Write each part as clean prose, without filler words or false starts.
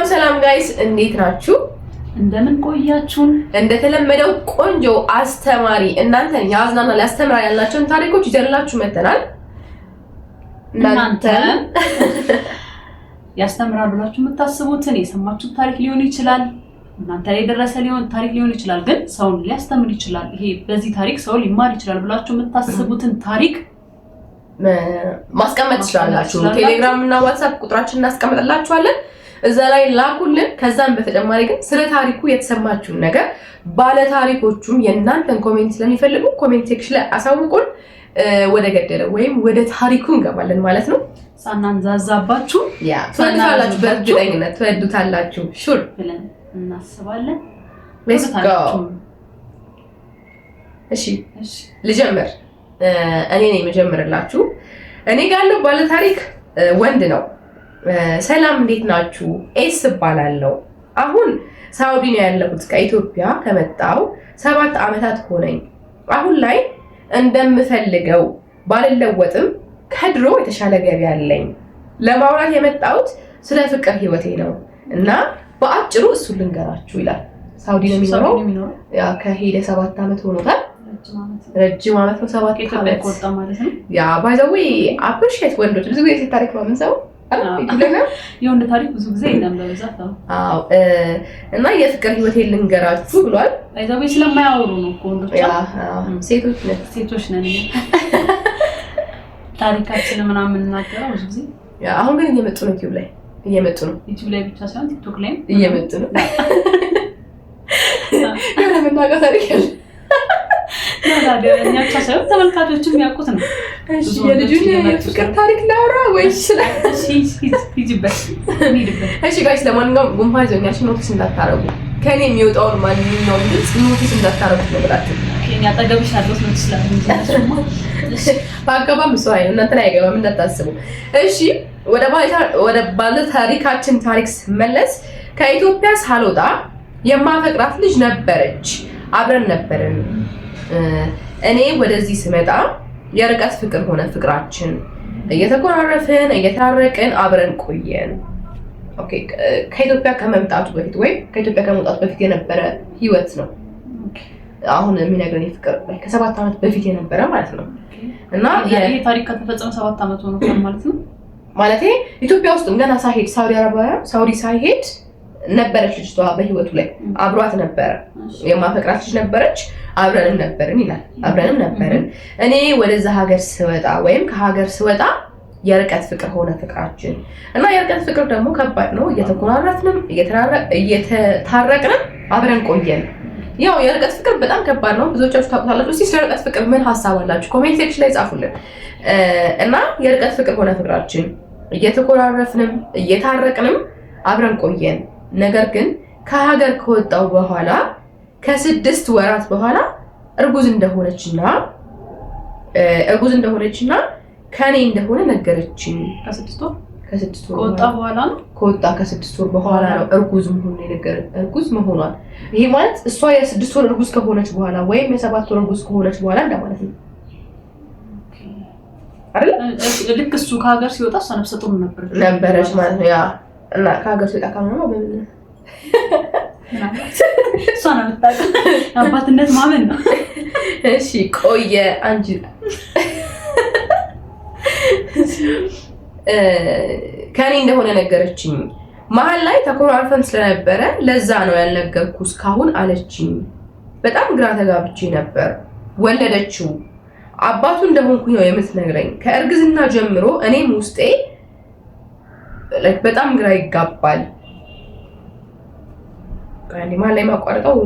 ሰላም ጋይስ እንዴት ናችሁ? እንደምን ቆያችሁን? እንደተለመደው ቆንጆ አስተማሪ እናንተን ያዝናና ያስተምራል ያላችሁን ታሪኮች ይዘንላችሁ መጥተናል። እናንተ ያስተምራል ብላችሁ የምታስቡትን የሰማችሁት ታሪክ ሊሆን ይችላል፣ እናንተ ላይ የደረሰ ታሪክ ሊሆን ይችላል፣ ግን ሰውን ሊያስተምር ይችላል። ይሄ በዚህ ታሪክ ሰው ሊማር ይችላል ብላችሁ የምታስቡትን ታሪክ ማስቀመጥ ትችላላችሁ። ቴሌግራም እና ዋትስአፕ ቁጥራችን እናስቀምጥላችኋለን። እዛ ላይ ላኩልን። ከዛም በተጨማሪ ግን ስለ ታሪኩ የተሰማችሁን ነገር ባለ ታሪኮቹም የእናንተን ኮሜንት ስለሚፈልጉ ኮሜንት ሴክሽን ላይ አሳውቁን። ወደ ገደለው ወይም ወደ ታሪኩ እንገባለን ማለት ነው። ሳናንዛዛባችሁ ትወዱታላችሁ፣ በእርግጠኝነት ትወዱታላችሁ ሹር ብለን እናስባለን። ሌትስ ጎ። እሺ ልጀምር። እኔ ነኝ የምጀምርላችሁ። እኔ ጋር ያለው ባለ ታሪክ ወንድ ነው። ሰላም እንዴት ናችሁ? ኤስ እባላለሁ። አሁን ሳውዲ ነው ያለሁት። ከኢትዮጵያ ከመጣው 7 ዓመታት ሆነኝ። አሁን ላይ እንደምፈልገው ባልለወጥም ከድሮ የተሻለ ገቢ አለኝ። ለማውራት የመጣሁት ስለ ፍቅር ህይወቴ ነው እና በአጭሩ እሱን ልንገራችሁ ይላል። ሳውዲ ነው የሚኖረው። ያ ከሄደ 7 ዓመት ሆኖታል። ረጅም ዓመት ነው። 7 ዓመት ቆጣ ማለት ነው። ያ ባይ ዘ ዌይ አፕሪሺየት ወንዶች ብዙ ጊዜ ታሪክ ነው የምንሰማው። የወንድ ታሪክ ብዙ ጊዜ የለም በብዛት። አዎ እና የፍቅር ህይወቴን ልንገራችሁ ብሏል። አይዛው ስለማያወሩ ነው ወንዶች። ሴቶች ነን ታሪካችንን ምናምን እናገረው ብዙ ጊዜ። አሁን ግን እየመጡ ነው ዩቲዩብ ላይ ዩቲዩብ ላይ ብቻ ሳይሆን ቲክቶክ ላይ እየመጡ ነው። የሆነ መናገር ታሪክ ያለ እኛ ብቻ ሳይሆን ተመልካቾችም ያውቁት ነው። የልጁን የፍቅር ታሪክ ላውራ ወይስ ሂጂበት? እሺ ጋይስ፣ ለማንኛውም ጉንፋን ይዞኛል። ኖቲስ እንዳታረጉ። ከኔ የሚወጣውን ማንኛውም ድምፅ ኖቲስ እንዳታረጉ ትነግራችሁ። ከኛ አጠገብሽ ያለው ኖቲስ ስላልሆነ ባገባም ሰው አይደል እናንተ ላይ አይገባም እንዳታስቡ። እሺ ወደ ባለ ታሪካችን ታሪክ ስመለስ ከኢትዮጵያ ሳልወጣ የማፈቅራት ልጅ ነበረች። አብረን ነበርን። እኔ ወደዚህ ስመጣ የርቀት ፍቅር ሆነ ፍቅራችን። እየተቆራረፍን እየታረቅን አብረን ቆየን። ኦኬ ከኢትዮጵያ ከመምጣቱ በፊት ወይ ከኢትዮጵያ ከመውጣቱ በፊት የነበረ ህይወት ነው አሁን የሚነግረን የፍቅር ከ7 ዓመት በፊት የነበረ ማለት ነው። እና ይሄ ታሪክ ከተፈጸመ 7 ዓመት ሆኖ ማለት ነው። ማለቴ ኢትዮጵያ ውስጥ ገና ሳይሄድ ሳውዲ ሳይሄድ ነበረች ልጅቷ በህይወቱ ላይ አብሯት ነበረ። የማፈቅራት ልጅ ነበረች። አብረንም ነበርን ይላል። አብረንም ነበርን። እኔ ወደዛ ሀገር ስወጣ ወይም ከሀገር ስወጣ የርቀት ፍቅር ሆነ ፍቅራችን እና የርቀት ፍቅር ደግሞ ከባድ ነው። እየተኮራረፍንም እየተታረቅንም አብረን ቆየን። ያው የርቀት ፍቅር በጣም ከባድ ነው። ብዙዎቻችሁ ታውቁታላችሁ። እስቲ ስለ ርቀት ፍቅር ምን ሐሳብ አላችሁ? ኮሜንት ሴክሽን ላይ ጻፉልን። እና የርቀት ፍቅር ሆነ ፍቅራችን እየተኮራረፍንም እየታረቅንም አብረን ቆየን። ነገር ግን ከሀገር ከወጣው በኋላ ከ6 ወራት በኋላ እርጉዝ እንደሆነችና ከኔ እንደሆነ ነገረችኝ። ከ6 ወር ከወጣ በኋላ ነው። ከ6 ወር በኋላ ነው እርጉዝ መሆኗን የነገረኝ። እርጉዝ መሆኗን ይሄ ማለት እሷ የ6 ወር እርጉዝ ከሆነች በኋላ ወይም የ7 ወር እርጉዝ ከሆነች በኋላ እንደማለት ነው አይደል? ልክ እሱ ከሀገር ሲወጣ እሷ ነፍሰ ጡር ነበረች ማለት ነው። ያ እና ከሀገር ሲወጣ ካመነው በምን እሷ ነው የምታውቀው። አባትነት ማመን ነው። እሺ ቆየ አንቺ ከኔ እንደሆነ ነገረችኝ። መሀል ላይ ተኮራርፈን ስለነበረ ለዛ ነው ያልነገርኩ እስካሁን አለችኝ። በጣም ግራ ተጋብቼ ነበር። ወለደችው። አባቱ እንደሆንኩኝ ነው የምትነግረኝ። ከእርግዝና ጀምሮ እኔም ውስጤ በጣም ግራ ይጋባል። አንዴ መሀል ላይ ማቋረጠው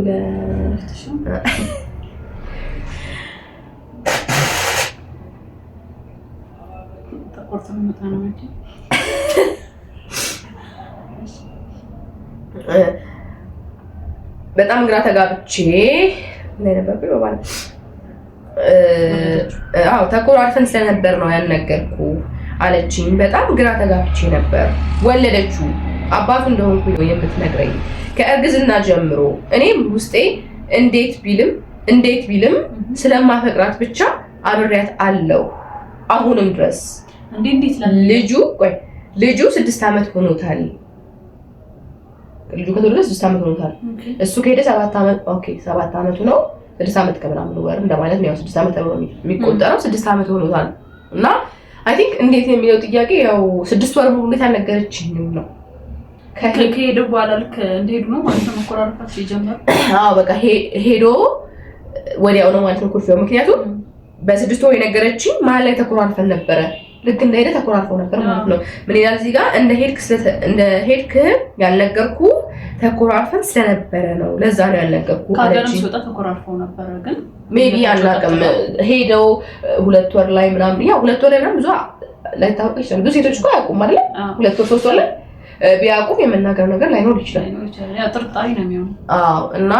በጣም ግራ ተጋብቼ ላይ ነበር ማለት ተኮራርፈን ስለነበር ነው ያልነገርኩ አለችኝ። በጣም ግራ ተጋብቼ ነበር። ወለደችው። አባቱ እንደሆንኩኝ ነው የምትነግረኝ። ከእርግዝና ጀምሮ እኔም ውስጤ እንዴት ቢልም ስለማፈቅራት ብቻ አብሬያት አለው አሁንም ድረስ። እንዴት ልጁ 6 ዓመት ሆኖታል። ልጁ ከተወለደ 6 ዓመት ሆኖታል። እሱ ከሄደ 7 ዓመት 7 ዓመቱ ነው። 6 ዓመት ከምናምን ወር እንደማለት ነው። ያው 6 ዓመት ተብሎ የሚቆጠረው 6 ዓመት ሆኖታል። እና አይ ቲንክ እንዴት የሚለው ጥያቄ ያው 6 ወር ሙሉ አልነገረችኝም ነው። ከሄደ በኋላ ልክ እንደሄዱ ነው ማለት ነው መቆራረጣቸው የጀመረው። በቃ ሄዶ ወዲያው ነው ማለት ነው ኩርፊያው። ምክንያቱም በ6 ወር የነገረችኝ መሀል ላይ ተኮራርፈን ነበረ። ልክ እንደሄደ ተኮራርፈው ነበር ማለት ነው። ምን ይላል እዚህ ጋር እንደሄድክ ያልነገርኩ ተኮራርፈን ስለነበረ ነው። ለዛ ነው ያልነገርኩ። ካገርም ሲወጣ ተኮራርፈው ነበረ። ግን ሜቢ አናውቅም። ሄደው 2 ወር ላይ ምናምን ያው 2 ወር ላይ ምናምን ብዙ ላይታወቅ ይችላል። ብዙ ሴቶች እኮ አያውቁም አይደል? 2 ወር 3 ወር ላይ ቢያውቁም የመናገር ነገር ላይኖር ይችላል። ያው ጥርጣሬ ነው የሚሆነው። እና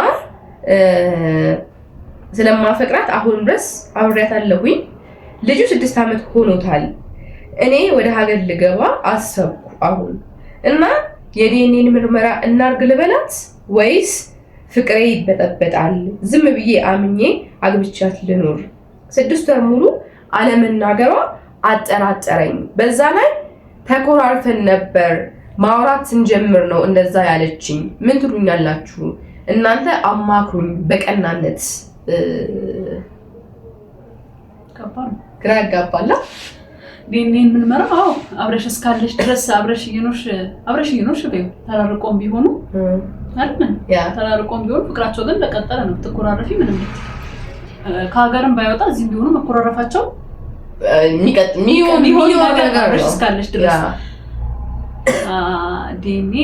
ስለማፈቅራት አሁን ድረስ አብሬያታለሁኝ። ልጁ 6 ዓመት ሆኖታል። እኔ ወደ ሀገር ልገባ አሰብኩ አሁን እና የዲኤንኤ ምርመራ እናርግ ልበላት ወይስ ፍቅሬ ይበጠበጣል? ዝም ብዬ አምኜ አግብቻት ልኖር? 6 ወር ሙሉ አለመናገሯ አጠራጠረኝ። በዛ ላይ ተኮራርፈን ነበር። ማውራት ስንጀምር ነው እንደዛ ያለችኝ። ምን ትሉኛላችሁ እናንተ? አማክሩኝ በቀናነት። ግራ ያጋባላ። ዲኤንኤ ምርመራ አብረሽ እስካለሽ ድረስ አብረሽ እየኖርሽ በይው። ተራርቆም ቢሆኑ አይደል? ተራርቆም ቢሆኑ ፍቅራቸው ግን ተቀጠለ ነው። ትኮራረፊ ምንም ከሀገርም ባይወጣ እዚህም ቢሆኑ መኮራረፋቸው የሚሆን ነገር አብረሽ እስካለሽ ድረስ ዲኤንኤ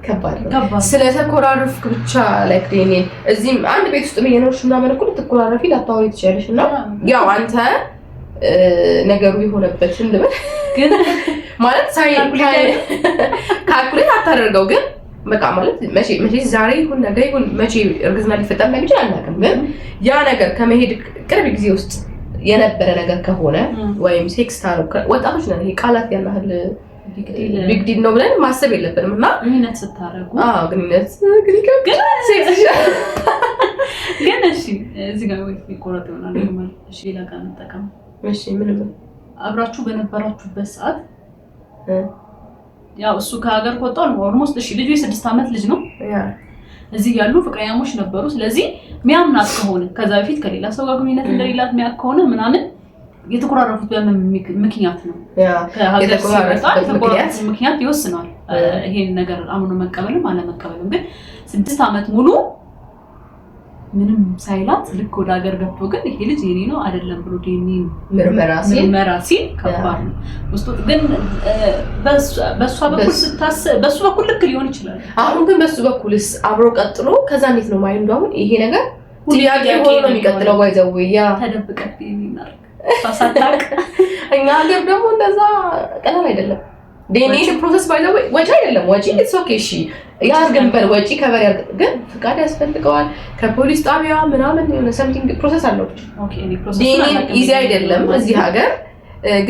ከባድ ነው። ስለተኮራረፍክ ብቻ ላይክ ዲኤንኤ እዚህም አንድ ቤት ውስጥ እየኖርሽ ምናምን እኮ ልትኮራረፊ ላታወሪ ትችያለሽ። እና ያው አንተ ነገሩ የሆነበትን ልበል ግን ማለት ካልኩሌት አታደርገው። ግን በቃ ማለት መቼ ዛሬ ይሁን ነገ ይሁን መቼ እርግዝና ሊፈጠር እንደሚችል አናውቅም። ግን ያ ነገር ከመሄድ ቅርብ ጊዜ ውስጥ የነበረ ነገር ከሆነ ወይም ሴክስ ታረቁ ወጣቶች ነን። ይሄ ቃላት ያናህል ቢግ ዲል ነው ብለን ማሰብ የለብንም። እና ግንኙነት ስታረጉ ግንኙነት ግን እሺ እዚህ ጋር ወይ ይቆረጥ ይሆናል ማለት እሺ ሌላ ጋር እንጠቀም። እሺ ምንም አብራችሁ በነበራችሁበት ሰዓት ያው እሱ ከሀገር ከወጣው ነው ኦልሞስት እሺ ልጁ የ6 ዓመት ልጅ ነው። እዚህ ያሉ ፍቅረኛሞች ነበሩ። ስለዚህ ሚያምናት ከሆነ ከዛ በፊት ከሌላ ሰው ጋር ግንኙነት እንደሌላት ሚያክ ከሆነ ምናምን የተቆራረፉት በምን ምክንያት ነው? ከሀገር ሲወጣ ምክንያት ይወስናል። ይሄን ነገር አምኖ መቀበልም አለመቀበልም። ግን 6 ዓመት ሙሉ ምንም ሳይላት ልክ ወደ ሀገር ገብቶ ግን ይሄ ልጅ የኔ ነው አይደለም ብሎ ዲኤንኤ ምርመራ ሲል ከባድ ነው። ውስጡ ግን በሷ በኩል ስታስብ በሱ በኩል ልክ ሊሆን ይችላል። አሁን ግን በሱ በኩልስ አብሮ ቀጥሎ ከዛ እንዴት ነው ማይንዱ? አሁን ይሄ ነገር ጥያቄ ሆኖ ነው የሚቀጥለው። ባይዘው ያ ተደብቀ ይናር ታሳታቅ እኛ ሀገር ደግሞ እንደዛ ቀላል አይደለም። ዲኤንኤ ፕሮሰስ ባይዘው ወጪ አይደለም። ወጪ ኢትስ ኦኬ እሺ ያርገን በል ወጪ ከበር ያርገ ግን ፍቃድ ያስፈልገዋል ከፖሊስ ጣቢያ ምናምን የሆነ ሰምቲንግ ፕሮሰስ አለው። ኦኬ እኔ ፕሮሰስ ዲኤንኤ ኢዚ አይደለም እዚህ ሀገር።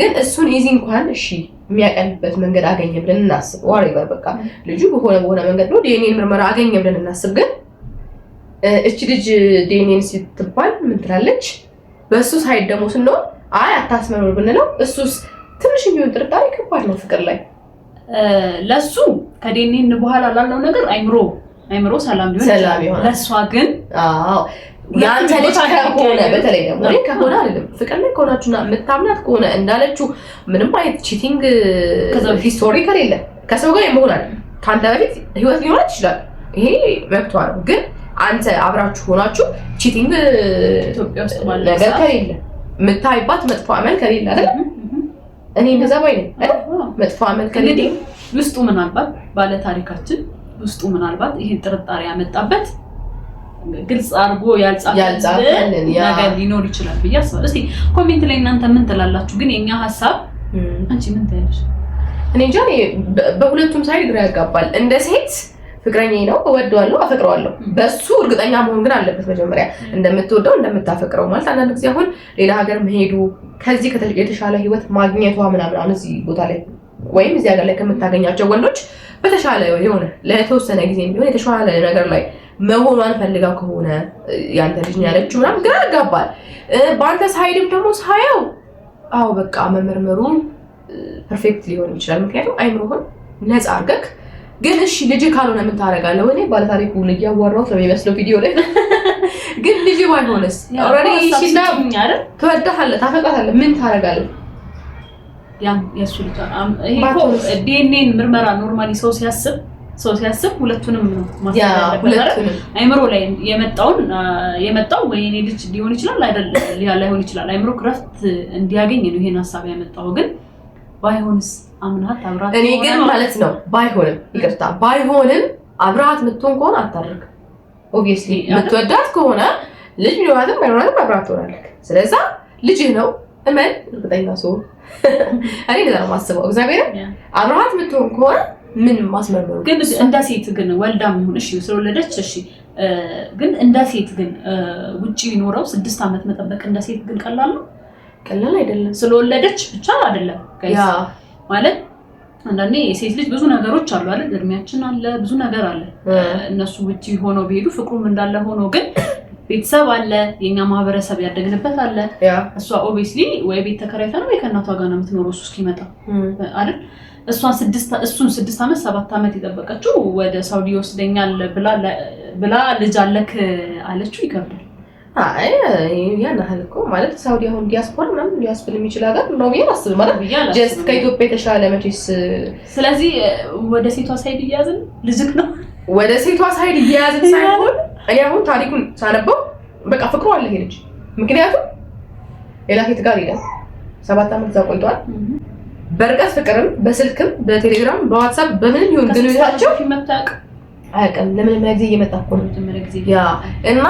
ግን እሱን ኢዚ እንኳን እሺ የሚያቀልበት መንገድ አገኘ ብለን እናስብ። ዋሬቨር በቃ ልጁ በሆነ መንገድ ነው ዲኤንኤ ምርመራ አገኘ ብለን እናስብ። ግን እቺ ልጅ ዲኤንኤ ስትባል ምን ትላለች? በሱ ሳይድ ደግሞ ስንሆን አይ አታስመሩ ብንለው እሱስ ትንሽ ቢሆን ጥርጣሬ ከባድ ነው ፍቅር ላይ። ለሱ ከዲኤንኤ በኋላ ላለው ነገር አይምሮ ሰላም ሊሆን ይችላል። ለሷ ግን ያንተ ልጅ ከሆነ በተለይ ደግሞ እኔ ከሆነ አይደለም ፍቅር ላይ ከሆናችሁና የምታምናት ከሆነ እንዳለችው ምንም አይነት ቺቲንግ ሂስቶሪ ከሌለ ከሰው ጋር የመሆን አይደለም ከአንተ በፊት ህይወት ሊሆን ይችላል። ይሄ መብቷ ነው። ግን አንተ አብራችሁ ሆናችሁ ቺቲንግ ኢትዮጵያ ውስጥ ማለት ነገር ከሌለ የምታይባት መጥፎ አመል ከሌለ አይደል? እኔ እንደዛ ባይ ነኝ አይደል? መጥፎ አመል ከሌለ ውስጡ ምናልባት ባለ ታሪካችን ውስጡ ምናልባት ይሄን ጥርጣሬ ያመጣበት ግልጽ አድርጎ ያልጻፈልን ነገር ሊኖር ይችላል ብዬ አስባለሁ። እስቲ ኮሜንት ላይ እናንተ ምን ትላላችሁ? ግን የኛ ሐሳብ አንቺ ምን ትያለሽ? እኔ እንጃ በሁለቱም ሳይድ ግራ ያጋባል። እንደ ሴት ፍቅረኛዬ ነው እወደዋለሁ አፈቅረዋለሁ። በሱ እርግጠኛ መሆን ግን አለበት መጀመሪያ እንደምትወደው እንደምታፈቅረው። ማለት አንዳንድ ጊዜ አሁን ሌላ ሀገር መሄዱ ከዚህ የተሻለ ህይወት ማግኘቷ ምናምን እዚህ ቦታ ላይ ወይም እዚህ ሀገር ላይ ከምታገኛቸው ወንዶች በተሻለ የሆነ ለተወሰነ ጊዜ ቢሆን የተሻለ ነገር ላይ መሆኗን ፈልጋው ከሆነ ያንተ ልጅ ነው ያለችው ምናምን ግራ ያጋባል። በአንተ ሳይድም ደግሞ ሳያው በቃ መመርመሩ ፐርፌክት ሊሆን ይችላል። ምክንያቱም አይምሮህን ነፃ አድርገህ ግን እሺ ልጅ ካልሆነ ምን ታደርጋለህ? እኔ ባለታሪኩን እያወራሁት ነው የሚመስለው ቪዲዮ ላይ ግን ልጅ ባይሆንስ? ኦልሬዲ እሺና ትወዳታለህ፣ ታፈቅራታለህ፣ ምን ታደርጋለህ? ያም የሱ ልጅ ይሄ ዲኤንኤን ምርመራ ኖርማሊ ሰው ሲያስብ ሁለቱንም ነው ማስተላለፍ አይምሮ ላይ የመጣው ወይ እኔ ልጅ ሊሆን ይችላል አይደለም ላይሆን ይችላል። አይምሮ ክረፍት እንዲያገኝ ነው ይሄን ሐሳብ ያመጣው። ግን ባይሆንስ አምናት አብራት እኔ ግን ማለት ነው ባይሆንም አብራት ምትሆን ከሆነ አታርግ። ኦብቪየስሊ ምትወዳት ከሆነ ልጅ ቢሆንም ባይሆንም አብራት ትሆናለህ። ስለዚህ ልጅህ ነው እመን። እርግጠኛ ሰው እኔ እንደዛ ማስበው እግዚአብሔር አብራት ምትሆን ከሆነ ምን ማስመረሩ ግን እንደ ሴት ግን ወልዳም ይሁን እሺ ስለወለደች እሺ ግን እንደ ሴት ግን ውጪ ቢኖረው 6 አመት መጠበቅ እንደ ሴት ግን ቀላል አይደለም። ስለወለደች ብቻ አይደለም ያ ማለት አንዳንዴ የሴት ልጅ ብዙ ነገሮች አሉ አይደል? እድሜያችን አለ፣ ብዙ ነገር አለ። እነሱ ውጪ ሆነው ቢሄዱ ፍቅሩም እንዳለ ሆኖ ግን ቤተሰብ አለ፣ የኛ ማህበረሰብ ያደግንበት አለ። እሷ ኦብቪስሊ ወይ ቤት ተከራይታ ነው ወይ ከእናቷ ጋር ነው የምትኖረው እሱ እስኪመጣ አይደል? እሱን 6 አመት 7 አመት የጠበቀችው ወደ ሳውዲ ይወስደኛል ብላ ልጅ አለክ አለችው። ይከብዳል። አይ ያን አልኩ ማለት ሳውዲ አሁን ዲያስፖራ ምናምን ሊያስብል የሚችል ሀገር ነው ብዬ አስብ ማለት ጀስት ከኢትዮጵያ የተሻለ መቼስ። ስለዚህ ወደ ሴቷ ሳይድ እያያዝን ልጅክ ነው ወደ ሴቷ ሳይድ እያያዝን ሳይሆን እኔ አሁን ታሪኩን ሳነበው በቃ ፍቅሩ አለ ይሄ ልጅ። ምክንያቱም የላኬት ጋር ይላል 7 አመት እዛ ቆይቷል። በርቀት ፍቅርም በስልክም በቴሌግራም በዋትስአፕ በምን ይሁን ግንኙነታቸው ይመጣቅ አያውቅም። ለምን ጊዜ እየመጣ እኮ ነው መጀመሪያ ጊዜ ያ እና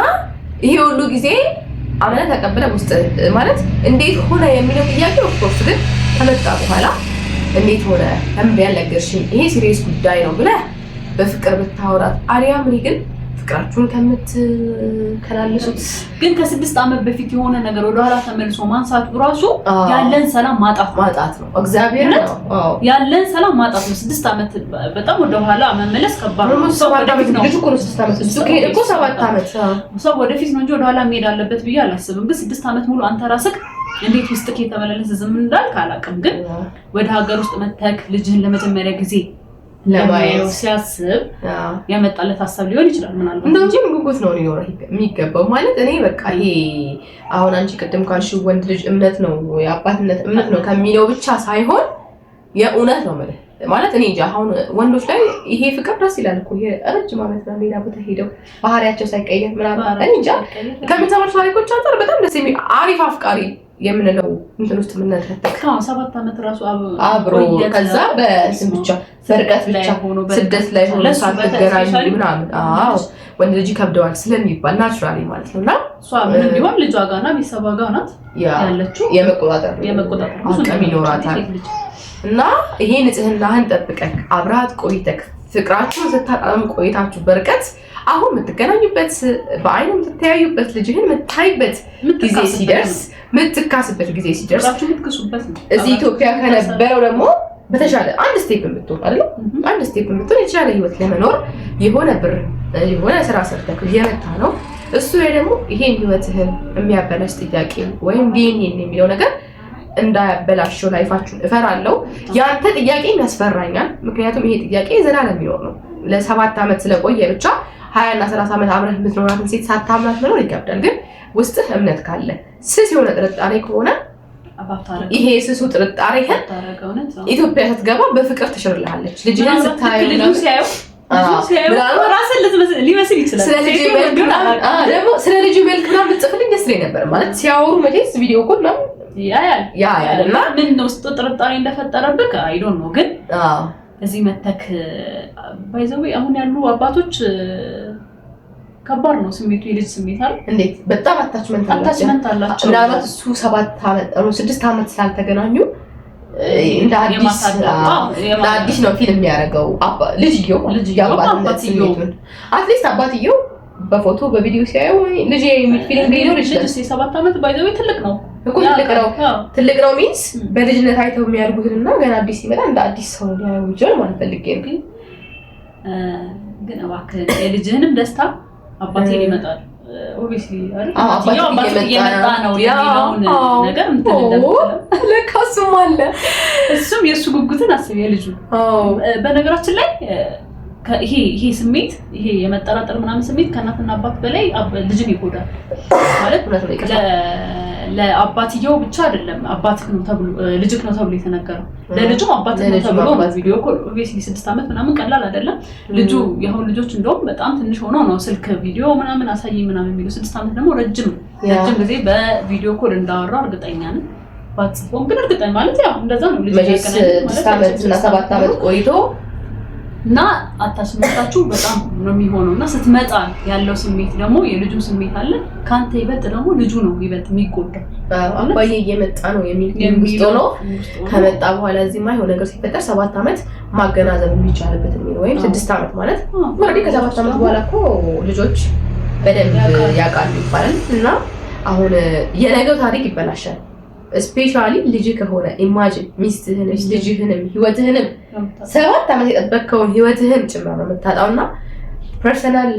ይሄ ሁሉ ጊዜ አመነ ተቀበለ ውስጥ ማለት እንዴት ሆነ የሚለው ጥያቄ ኦፍኮርስ ግን ከመጣ በኋላ እንዴት ሆነ ለምን ያለገርሽኝ ይሄ ሲሪየስ ጉዳይ ነው ብለህ በፍቅር ብታወራት አሪያም ግን ፍቅራችሁን ከምትከላልሱት ግን ከ6 አመት በፊት የሆነ ነገር ወደ ኋላ ተመልሶ ማንሳቱ ራሱ ያለን ሰላም ማጣት ነው። እግዚአብሔር ነው ያለን ሰላም ማጣት ነው። 6 አመት በጣም ወደ ኋላ መመለስ ከባድ ነው። ሰው ወደፊት ነው ልጅ እኮ 6 አመት እሱ ከሄደ እኮ 7 አመት ሰው ወደፊት ነው እንጂ ወደ ኋላ መሄድ አለበት ብዬ አላስብም። ግን 6 አመት ሙሉ አንተ ራስህ እንዴት ውስጥ ከተመላለስ ዝም እንዳልክ አላውቅም። ግን ወደ ሀገር ውስጥ መተክ ልጅህን ለመጀመሪያ ጊዜ ለማየው ሲያስብ ያመጣለት ሐሳብ ሊሆን ይችላል። ምናልባት እንደዚህ ጉጉት ነው ሊኖር የሚገባው ማለት እኔ በቃ ይሄ አሁን አንቺ ቅድም ካልሽው ወንድ ልጅ እምነት ነው የአባትነት እምነት ነው ከሚለው ብቻ ሳይሆን የእውነት ነው ማለት እኔ እንጃ አሁን ወንዶች ላይ ይሄ ፍቅር ደስ ይላል እኮ የረጅም አመት ነው ሌላ ቦታ ሄደው ባህሪያቸው ሳይቀየር ምናምን እኔ እንጃ ከምንሰማቸው ታሪኮች አንፃር በጣም ደስ የሚል አሪፍ አፍቃሪ የምንለው እንትን ውስጥ ምንነተክ 7 አመት ራሱ አብሮ ከዛ በስም ብቻ በርቀት ብቻ ስደት ላይ ሆኖ ሳትገናኙ ምናምን ወንድ ልጅ ከብደዋል ስለሚባል ናቹራሊ ማለት ነውና እሷ ምን ቢሆን ልጇ ጋር ናት፣ ቤተሰቧ ጋር ናት ያለችው የመቆጣጠር አቅም ይኖራታል። እና ይሄ ንጽህናህን ጠብቀህ አብራት ቆይተህ ፍቅራችሁን ስታጣሙ ቆይታችሁ በርቀት አሁን የምትገናኙበት በአይን የምትተያዩበት ልጅህን የምታይበት ጊዜ ሲደርስ ምትካስበት ጊዜ ሲደርስ እዚህ ኢትዮጵያ ከነበረው ደግሞ በተሻለ አንድ ስቴፕ የምትሆን አይደል? አንድ ስቴፕ የምትሆን የተሻለ ህይወት ለመኖር የሆነ ብር የሆነ ስራ ሰርተህ የመጣ ነው። እሱ ላይ ደግሞ ይሄን ህይወትህን የሚያበላሽ ጥያቄ ወይም ዲኤንኤ የሚለው ነገር እንዳያበላሽው ላይፋችሁን እፈራለሁ። ያንተ ጥያቄ ያስፈራኛል። ምክንያቱም ይሄ ጥያቄ ዘላለም የሚኖር ነው። ለ7 አመት ስለቆየ ብቻ 20 እና 30 አመት አብረህ የምትኖራትን ሴት ሳታምናት መኖር ይከብዳል። ግን ውስጥህ እምነት ካለ ስስ የሆነ ጥርጣሬ ከሆነ ይሄ ስሱ ጥርጣሬ ኢትዮጵያ ስትገባ በፍቅር ትሽርልሃለች። ልጅህን ስታየው ሊመስል ይችላል። ስለ ልጅ መልክ ምናምን ብትጽፍልኝ ደስ ይለኝ ነበር ማለት ሲያወሩ መቼስ ቪዲዮ ኮል ምናምን ያያል እና ምን ውስጥ ጥርጣሬ እንደፈጠረብህ አይ ዶንት ኖ። ግን እዚህ መተክ ባይዘው አሁን ያሉ አባቶች ከባድ ነው ስሜቱ። የልጅ ስሜት አይደል እንዴት በጣም አታችመንት አላቸው። ምናልባት እሱ 7 አመት 6 አመት ስላልተገናኙ እንደ አዲስ ነው ፊልም የሚያደርገው ልጅየው የአባትነት ስሜቱን አትሊስት አባትየው በፎቶ በቪዲዮ ሲያየው ልጅ የሚል ፊልም ሊኖር ይችላል። 7 አመት ባይዘው ትልቅ ነው እኮ ትልቅ ነው ሚንስ በልጅነት አይተው የሚያድጉትና ገና አዲስ ሲመጣ እንደ አዲስ ሰው ሊያዩ ይችላል ማለት ፈልጌ ነው። ግን እባክህ የልጅህንም ደስታ አባቴ ይመጣል ኦብቪስሊ አይደል አባቱ እየመጣ ነው የሚለውን ነገር ለካሱም አለ እሱም የሱ ጉጉትን አስብ የልጁ በነገራችን ላይ ይሄ ስሜት ይሄ የመጠራጠር ምናምን ስሜት ከእናትና አባት በላይ ልጅን ይጎዳል ማለት ለአባትየው ብቻ አይደለም አባትህ ነው ተብሎ ልጅክ ነው ተብሎ የተነገረው ለልጁም አባትህ ነው ተብሎ ቪዲዮ ኮል ኦብቪስሊ 6 አመት ምናምን ቀላል አይደለም ልጁ የሆነ ልጆች እንደውም በጣም ትንሽ ሆኖ ነው ስልክ ቪዲዮ ምናምን አሳየኝ ምናምን የሚሉ 6 አመት ደግሞ ረጅም ጊዜ በቪዲዮ ኮል እንዳወራ እርግጠኛ ነኝ ባትጽፎም ግን እርግጠኛ ማለት ያው እንደዛ ነው ልጅ ማለት 6 አመት እና 7 አመት ቆይቶ እና አታስመጣችሁ በጣም ነው የሚሆነውና ስትመጣ ያለው ስሜት ደግሞ የልጁ ስሜት አለ ካንተ ይበልጥ ደግሞ ልጁ ነው ይበልጥ የሚጎዳው አባዬ እየመጣ ነው የሚል ነው ከመጣ በኋላ እዚህ ማይሆን ነገር ሲፈጠር 7 አመት ማገናዘብ የሚቻልበት ነው ወይም 6 አመት ማለት ወዲህ ከ7 አመት በኋላ እኮ ልጆች በደንብ ያውቃሉ ይባላል እና አሁን የነገው ታሪክ ይበላሻል ስፔሻሊ ልጅ ከሆነ ኢማጂን ሚስትህን ልጅህንም ህይወትህንም 7 አመት የጠበቀውን ህይወትህን ጭምር ነው የምታጣውና ፐርሰናል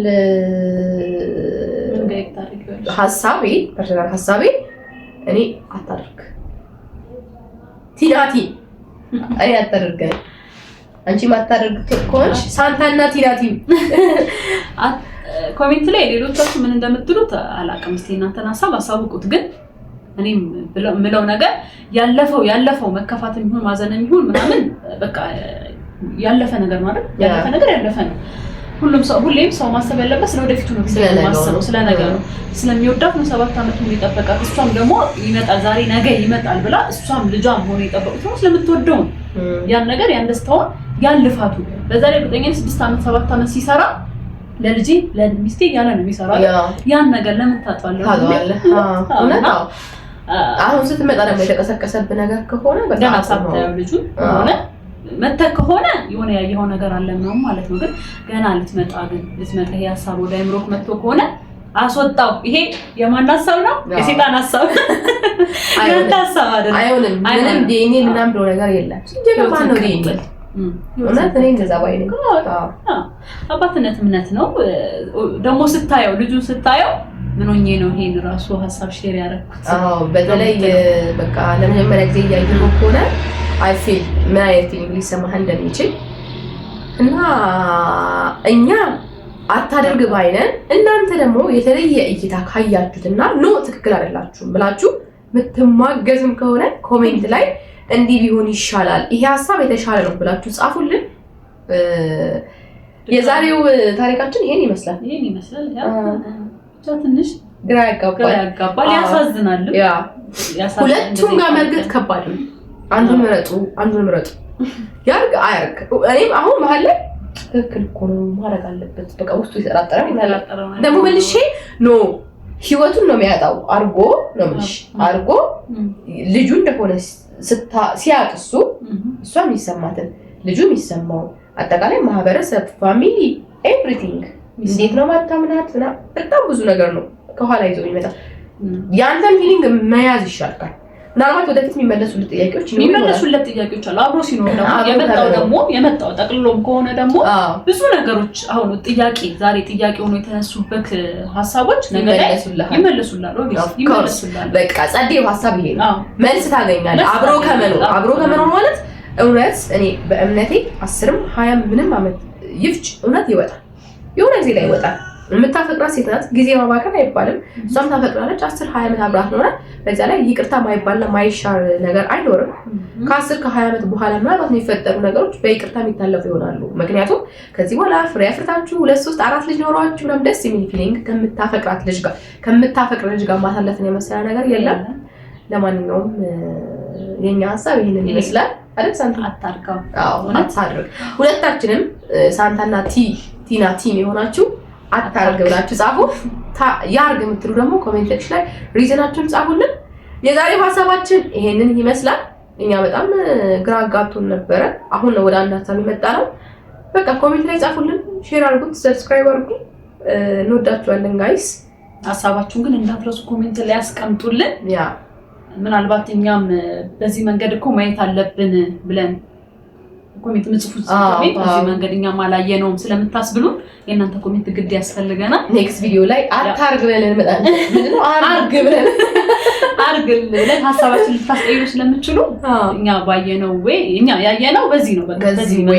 ሐሳቤ እኔ አታድርግ ቲናቲ እኔ አታድርግ አንቺ ማታደርግ ከሆነሽ ሳንታና ቲናቲ ኮሜንት ላይ ሌሎቻችሁ ምን እንደምትሉት አላውቅም እስቲ እናንተን ሐሳብ አሳውቁት ግን እኔም ምለው ነገር ያለፈው መከፋትም ይሁን ማዘንም ይሁን ምናምን በቃ ያለፈ ነገር ማለት ያለፈ ነገር ያለፈ ነው ሁሌም ሰው ማሰብ ያለበት ስለወደፊቱ ነው ስለማሰበው ስለነገሩ ስለሚወዳት ነው 7 አመት ነው የጠበቃት እሷም ደግሞ ይመጣል ዛሬ ነገ ይመጣል ብላ እሷም ልጇም ሆነ የጠበቁት ነው ስለምትወደው ያን ነገር ያንደስታውን ያልፋቱ በዛ ላይ በጠኛ 6 አመት 7 አመት ሲሰራ ለልጅ ለሚስቴ ያለ ነው የሚሰራው ያን ነገር ለምን ታጣለህ እውነታው አሁን ስትመጣ ደግሞ የተቀሰቀሰብህ ነገር ከሆነ በጣም አሳብታው ልጁ ሆነ መተክ ከሆነ የሆነ ያየው ነገር አለ ነው ማለት ነው ግን ገና ልትመጣ ይሄ ሐሳብ ወደ አይምሮክ መጥቶ ከሆነ አስወጣው ይሄ የማን ሐሳብ ነው የሰይጣን ሐሳብ ያንተ ሐሳብ አይደለም አይሆንም ምንም ዲኤንኤ ምናምን ብሎ ነገር የለም ሲጀመር ማን ነው ዲኤንኤ እውነት እኔ እንደዛ ባይ ነኝ አባትነት እምነት ነው ደግሞ ስታየው ልጁ ስታየው ምን ሆኜ ነው ይሄን ራሱ ሐሳብ ሼር ያደረኩት በተለይ በቃ ለመጀመሪያ ጊዜ ያየው ከሆነ አይ ፊል ምን አይነት ፊሊንግ ሊሰማህ እንደሚችል እና እኛ አታደርግ ባይነን እናንተ ደግሞ የተለየ እይታ ካያችሁትና ትክክል አይደላችሁም ብላችሁ ምትማገዝም ከሆነ ኮሜንት ላይ እንዲህ ቢሆን ይሻላል ይሄ ሐሳብ የተሻለ ነው ብላችሁ ጻፉልን የዛሬው ታሪካችን ይሄን ይመስላል ያው ትንሽ ግራ ያጋባል ያሳዝናል ሁለቱም ጋር መርገጥ ከባድ ነው አንዱን ምረጡ ያርግ አያርግ እኔም አሁን መሀል ላይ ትክክል እኮ ነው ማድረግ አለበት በቃ ውስጡ ይሰራጠራል ደግሞ መልሼ ህይወቱን ነው የሚያጣው አርጎ ነው አርጎ ልጁ እንደሆነ ሲያቅሱ እሷም ይሰማትን ልጁም ይሰማው አጠቃላይ ማህበረሰብ ፋሚሊ ኤቭሪቲንግ እንዴት ነው ማታምናትና በጣም ብዙ ነገር ነው ከኋላ ይዞ ይመጣል ያንተን ፊሊንግ መያዝ ይሻላል ምናልባት ወደፊት የሚመለሱለት ጥያቄዎች አሉ አብሮ ሲኖር ደግሞ የመጣው ጠቅልሎም ከሆነ ደግሞ ብዙ ነገሮች አሁን ዛሬ ጥያቄ ሆኖ የተነሱበት ሐሳቦች ነገር ይመለሱላል በቃ ጸዴው ሐሳብ ይሄ ነው መልስ ታገኛለህ አብሮ ከመኖር ማለት እውነት እኔ በእምነቴ 10ም 20 ምንም አመት ይፍጭ እውነት ይወጣል የሆነ ጊዜ ላይ ይወጣል የምታፈቅራት ሴት ናት ጊዜ ማባከን አይባልም እሷም ታፈቅራለች 10 20 አመት አብራት ኖራ በዛ ላይ ይቅርታ ማይባልና ማይሻር ነገር አይኖርም ከ10 ከ20 አመት በኋላ ማለት የሚፈጠሩ ነገሮች በይቅርታ የሚታለፉ ይሆናሉ ምክንያቱም ከዚህ በኋላ ፍሬ አፍርታችሁ 2 3 4 ልጅ ኖራችሁ ምንም ደስ የሚል ፊሊንግ ከምታፈቅር ልጅ ጋር ማሳለፍን የመሰለ ነገር የለም ለማንኛውም የኛ ሐሳብ ይሄንን ይመስላል አይደል ሳንታ አታርጋው አታርግ ሁለታችንም ሳንታና ቲና ቲም የሆናችሁ አታርግ ብላችሁ ጻፉ ያርግ የምትሉ ደግሞ ኮሜንት ሴክሽን ላይ ሪዝናችሁን ጻፉልን የዛሬው ሐሳባችን ይሄንን ይመስላል እኛ በጣም ግራ አጋብቶን ነበረ አሁን ነው ወደ አንድ ሐሳብ የመጣ ነው በቃ ኮሜንት ላይ ጻፉልን ሼር አድርጉት ሰብስክራይብ አድርጉ እንወዳችኋለን ጋይስ ሐሳባችሁን ግን እንዳትረሱ ኮሜንት ላይ አስቀምጡልን ምናልባት እኛም በዚህ መንገድ እኮ ማየት አለብን ብለን ኮሜንት ምጽፉት ኮሜንት እዚህ መንገድኛም አላየነውም ስለምታስብሉን የእናንተ ኮሜንት ግድ ያስፈልገናል። ኔክስት ቪዲዮ ላይ አታርግ ብለን እንመጣለን። ምንድነው አርግ ብለን ሀሳባችን ልታስቀይሩ ስለምትችሉ እኛ ባየነው ወይ እኛ ያየነው በዚህ ነው። በቃ በዚህ ነው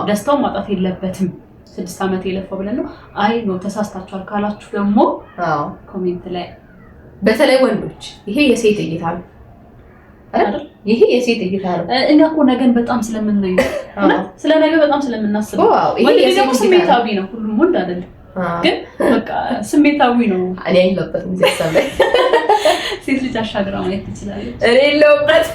ደስታው ማጣት የለበትም 6 ዓመት የለፈው ብለን ነው። አይ ነው ተሳስታችኋል ካላችሁ ደግሞ ኮሜንት ላይ በተለይ ወንዶች ይሄ የሴት እይታ ነው አይደል? ይሄ የሴት እይታ ነው። እኛ እኮ ነገን በጣም ስለምናይ ስለ ነገ በጣም ስለምናስብ ወንድ ደግሞ ስሜታዊ ነው። ሁሉም ወንድ አይደለም ግን በቃ ስሜታዊ ነው። እኔ አይለበትም ዘሰበ ሴት ልጅ አሻግራ ማየት ትችላለች። እኔ የለሁበት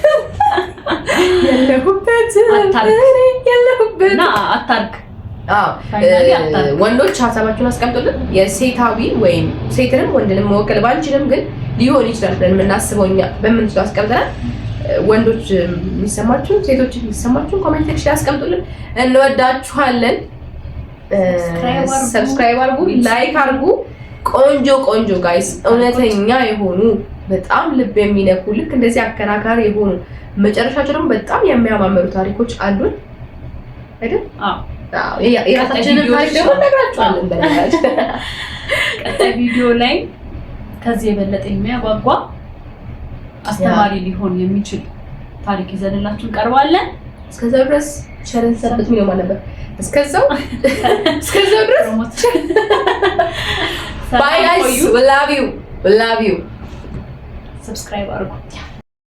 አታርክ ወንዶች ሀሳባችሁን አስቀምጡልን። የሴታዊ ወይም ሴትንም ወንድንም መወከል ባንችልም ግን ሊሆን ይችላል ብለን የምናስበው እኛ በምንችለው አስቀምጠናል። ወንዶች የሚሰማችሁ ሴቶች የሚሰማችሁ ኮሜንት ሴክሽን አስቀምጡልን። እንወዳችኋለን። ሰብስክራይብ አድርጉ፣ ላይክ አድርጉ። ቆንጆ ጋይስ እውነተኛ የሆኑ በጣም ልብ የሚነኩ ልክ እንደዚህ አከራካሪ የሆኑ መጨረሻቸው ደግሞ በጣም የሚያማምሩ ታሪኮች አሉን አይደል? የራሳችንን ታሪክ ደግሞ እነግራችኋለን። ቀጣይ ቪዲዮ ላይ ከዚህ የበለጠ የሚያጓጓ አስተማሪ ሊሆን የሚችል ታሪክ ይዘንላችሁ እንቀርባለን። እስከዛው ድረስ ቸርን ሰበት ምን ማለት ነበር? እስከዛው ድረስ ባይ ጋይስ፣ we love you. ሰብስክራይብ አድርጉ።